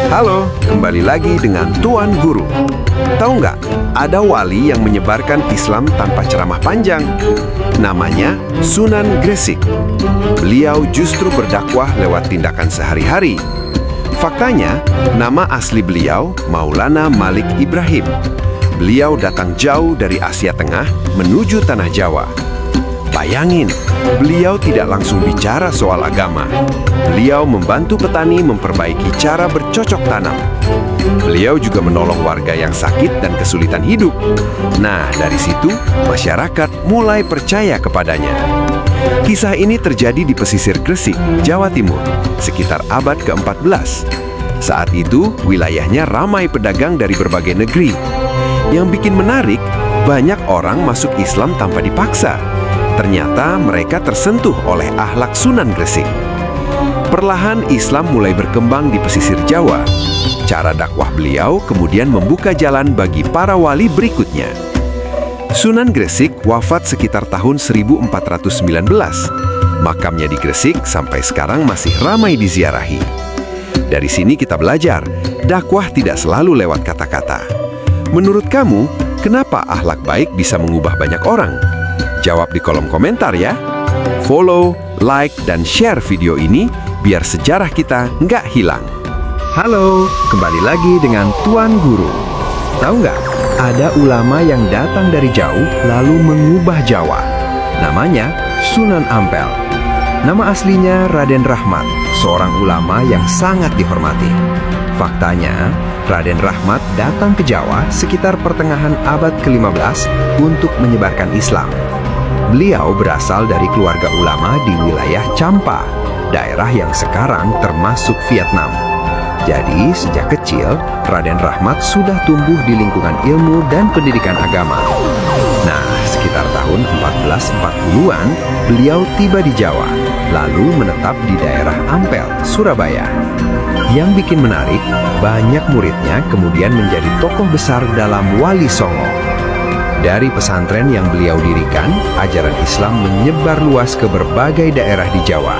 Halo, kembali lagi dengan Tuan Guru. Tahu nggak, ada wali yang menyebarkan Islam tanpa ceramah panjang. Namanya Sunan Gresik. Beliau justru berdakwah lewat tindakan sehari-hari. Faktanya, nama asli beliau Maulana Malik Ibrahim. Beliau datang jauh dari Asia Tengah menuju Tanah Jawa. Bayangin, beliau tidak langsung bicara soal agama. Beliau membantu petani memperbaiki cara bercocok tanam. Beliau juga menolong warga yang sakit dan kesulitan hidup. Nah, dari situ masyarakat mulai percaya kepadanya. Kisah ini terjadi di pesisir Gresik, Jawa Timur, sekitar abad ke-14. Saat itu, wilayahnya ramai pedagang dari berbagai negeri. Yang bikin menarik, banyak orang masuk Islam tanpa dipaksa. Ternyata mereka tersentuh oleh akhlak Sunan Gresik. Perlahan Islam mulai berkembang di pesisir Jawa. Cara dakwah beliau kemudian membuka jalan bagi para wali berikutnya. Sunan Gresik wafat sekitar tahun 1419. Makamnya di Gresik sampai sekarang masih ramai diziarahi. Dari sini kita belajar, dakwah tidak selalu lewat kata-kata. Menurut kamu, kenapa akhlak baik bisa mengubah banyak orang? Jawab di kolom komentar ya. Follow, like, dan share video ini biar sejarah kita nggak hilang. Halo, kembali lagi dengan Tuan Guru. Tahu nggak, ada ulama yang datang dari jauh lalu mengubah Jawa. Namanya Sunan Ampel. Nama aslinya Raden Rahmat, seorang ulama yang sangat dihormati. Faktanya, Raden Rahmat datang ke Jawa sekitar pertengahan abad ke-15 untuk menyebarkan Islam. Beliau berasal dari keluarga ulama di wilayah Champa, daerah yang sekarang termasuk Vietnam. Jadi, sejak kecil, Raden Rahmat sudah tumbuh di lingkungan ilmu dan pendidikan agama. Nah, sekitar tahun 1440-an, beliau tiba di Jawa, lalu menetap di daerah Ampel, Surabaya. Yang bikin menarik, banyak muridnya kemudian menjadi tokoh besar dalam Wali Songo. Dari pesantren yang beliau dirikan, ajaran Islam menyebar luas ke berbagai daerah di Jawa.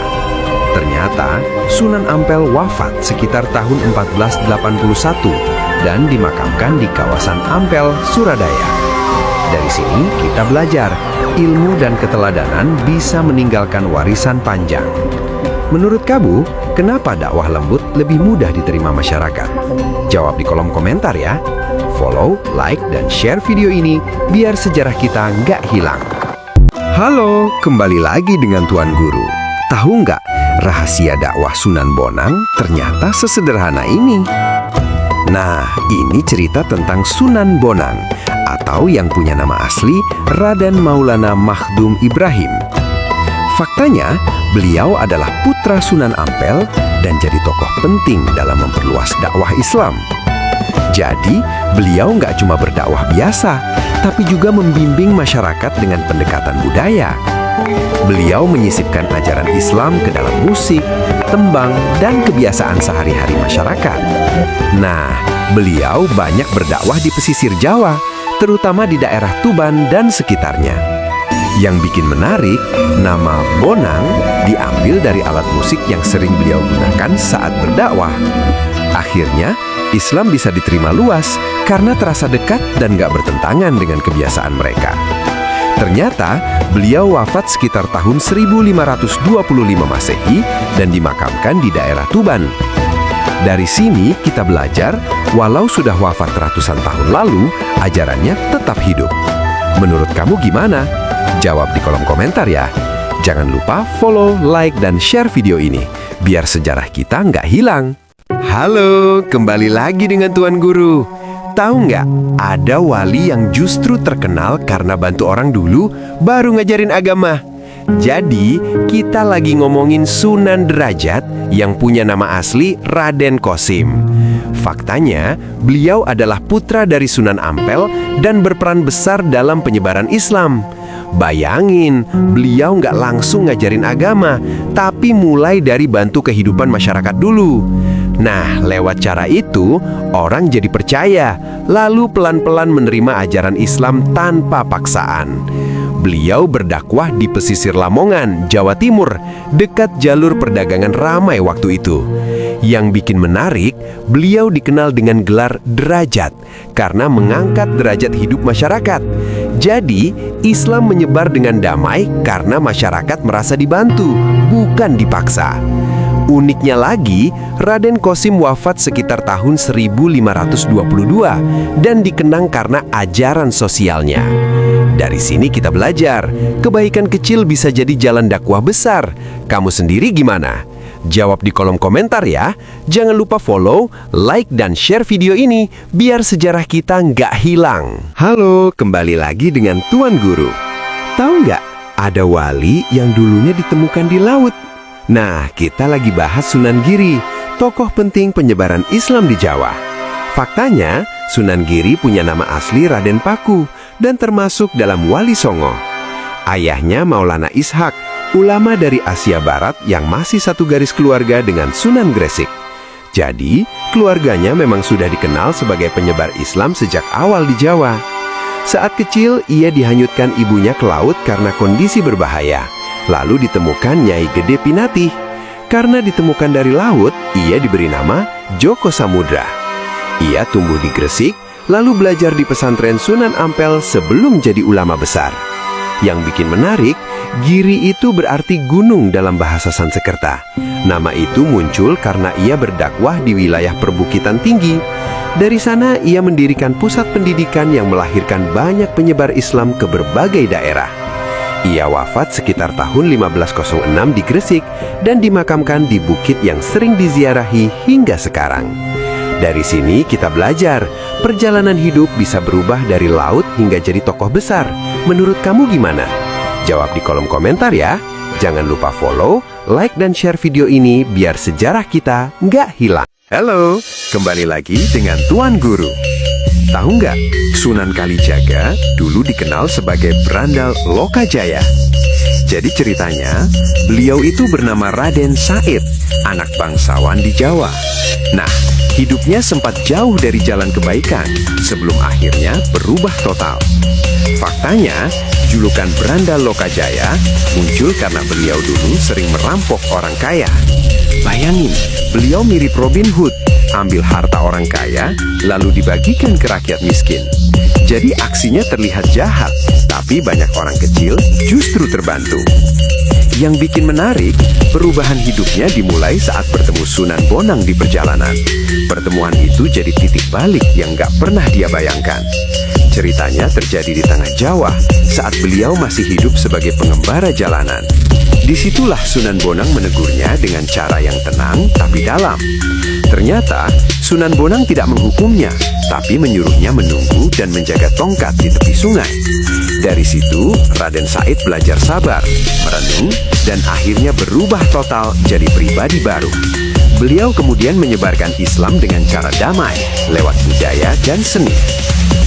Ternyata, Sunan Ampel wafat sekitar tahun 1481 dan dimakamkan di kawasan Ampel, Surabaya. Dari sini kita belajar, ilmu dan keteladanan bisa meninggalkan warisan panjang. Menurut kamu, kenapa dakwah lembut lebih mudah diterima masyarakat? Jawab di kolom komentar ya. Follow, like, dan share video ini biar sejarah kita nggak hilang. Halo, kembali lagi dengan Tuan Guru. Tahu nggak, rahasia dakwah Sunan Bonang ternyata sesederhana ini. Nah, ini cerita tentang Sunan Bonang, atau yang punya nama asli Raden Maulana Makhdum Ibrahim. Faktanya, beliau adalah putra Sunan Ampel dan jadi tokoh penting dalam memperluas dakwah Islam. Jadi, beliau nggak cuma berdakwah biasa, tapi juga membimbing masyarakat dengan pendekatan budaya. Beliau menyisipkan ajaran Islam ke dalam musik, tembang, dan kebiasaan sehari-hari masyarakat. Nah, beliau banyak berdakwah di pesisir Jawa, terutama di daerah Tuban dan sekitarnya. Yang bikin menarik, nama Bonang diambil dari alat musik yang sering beliau gunakan saat berdakwah. Akhirnya, Islam bisa diterima luas karena terasa dekat dan gak bertentangan dengan kebiasaan mereka. Ternyata, beliau wafat sekitar tahun 1525 Masehi dan dimakamkan di daerah Tuban. Dari sini kita belajar, walau sudah wafat ratusan tahun lalu, ajarannya tetap hidup. Menurut kamu gimana? Jawab di kolom komentar ya. Jangan lupa follow, like, dan share video ini, biar sejarah kita nggak hilang. Halo, kembali lagi dengan Tuan Guru. Tahu nggak, ada wali yang justru terkenal karena bantu orang dulu, baru ngajarin agama. Jadi, kita lagi ngomongin Sunan Derajat yang punya nama asli Raden Qasim. Faktanya, beliau adalah putra dari Sunan Ampel dan berperan besar dalam penyebaran Islam. Bayangin, beliau nggak langsung ngajarin agama, tapi mulai dari bantu kehidupan masyarakat dulu. Nah, lewat cara itu, orang jadi percaya, lalu pelan-pelan menerima ajaran Islam tanpa paksaan. Beliau berdakwah di pesisir Lamongan, Jawa Timur, dekat jalur perdagangan ramai waktu itu. Yang bikin menarik, beliau dikenal dengan gelar derajat karena mengangkat derajat hidup masyarakat. Jadi, Islam menyebar dengan damai karena masyarakat merasa dibantu, bukan dipaksa. Uniknya lagi, Raden Qasim wafat sekitar tahun 1522 dan dikenang karena ajaran sosialnya. Dari sini kita belajar, kebaikan kecil bisa jadi jalan dakwah besar. Kamu sendiri gimana? Jawab di kolom komentar ya. Jangan lupa follow, like, dan share video ini biar sejarah kita nggak hilang. Halo, kembali lagi dengan Tuan Guru. Tahu nggak, ada wali yang dulunya ditemukan di laut. Nah, kita lagi bahas Sunan Giri, tokoh penting penyebaran Islam di Jawa. Faktanya, Sunan Giri punya nama asli Raden Paku dan termasuk dalam Wali Songo. Ayahnya Maulana Ishak, ulama dari Asia Barat yang masih satu garis keluarga dengan Sunan Gresik. Jadi, keluarganya memang sudah dikenal sebagai penyebar Islam sejak awal di Jawa. Saat kecil, ia dihanyutkan ibunya ke laut karena kondisi berbahaya. Lalu ditemukan Nyai Gede Pinatih. Karena ditemukan dari laut, ia diberi nama Joko Samudra. Ia tumbuh di Gresik, lalu belajar di pesantren Sunan Ampel sebelum jadi ulama besar. Yang bikin menarik, Giri itu berarti gunung dalam bahasa Sanskerta. Nama itu muncul karena ia berdakwah di wilayah perbukitan tinggi. Dari sana, ia mendirikan pusat pendidikan yang melahirkan banyak penyebar Islam ke berbagai daerah. Ia wafat sekitar tahun 1506 di Gresik dan dimakamkan di bukit yang sering diziarahi hingga sekarang. Dari sini kita belajar, perjalanan hidup bisa berubah dari laut hingga jadi tokoh besar. Menurut kamu gimana? Jawab di kolom komentar ya. Jangan lupa follow, like, dan share video ini biar sejarah kita nggak hilang. Halo, kembali lagi dengan Tuan Guru. Tahu nggak, Sunan Kalijaga dulu dikenal sebagai Berandal Lokajaya. Jadi ceritanya, beliau itu bernama Raden Said, anak bangsawan di Jawa. Nah, hidupnya sempat jauh dari jalan kebaikan sebelum akhirnya berubah total. Faktanya, julukan Berandal Lokajaya muncul karena beliau dulu sering merampok orang kaya. Bayangin, beliau mirip Robin Hood, ambil harta orang kaya, lalu dibagikan ke rakyat miskin. Jadi aksinya terlihat jahat, tapi banyak orang kecil justru terbantu. Yang bikin menarik, perubahan hidupnya dimulai saat bertemu Sunan Bonang di perjalanan. Pertemuan itu jadi titik balik yang gak pernah dia bayangkan. Ceritanya terjadi di tengah Jawa saat beliau masih hidup sebagai pengembara jalanan. Disitulah Sunan Bonang menegurnya dengan cara yang tenang tapi dalam. Ternyata Sunan Bonang tidak menghukumnya, tapi menyuruhnya menunggu dan menjaga tongkat di tepi sungai. Dari situ, Raden Said belajar sabar, merenung, dan akhirnya berubah total jadi pribadi baru. Beliau kemudian menyebarkan Islam dengan cara damai, lewat budaya dan seni.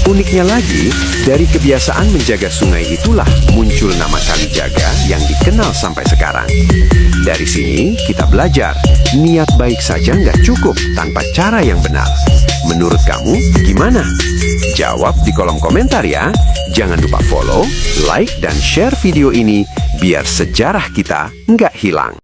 Uniknya lagi, dari kebiasaan menjaga sungai itulah muncul nama Kalijaga yang dikenal sampai sekarang. Dari sini, kita belajar, niat baik saja nggak cukup tanpa cara yang benar. Menurut kamu, gimana? Jawab di kolom komentar ya. Jangan lupa follow, like, dan share video ini biar sejarah kita nggak hilang.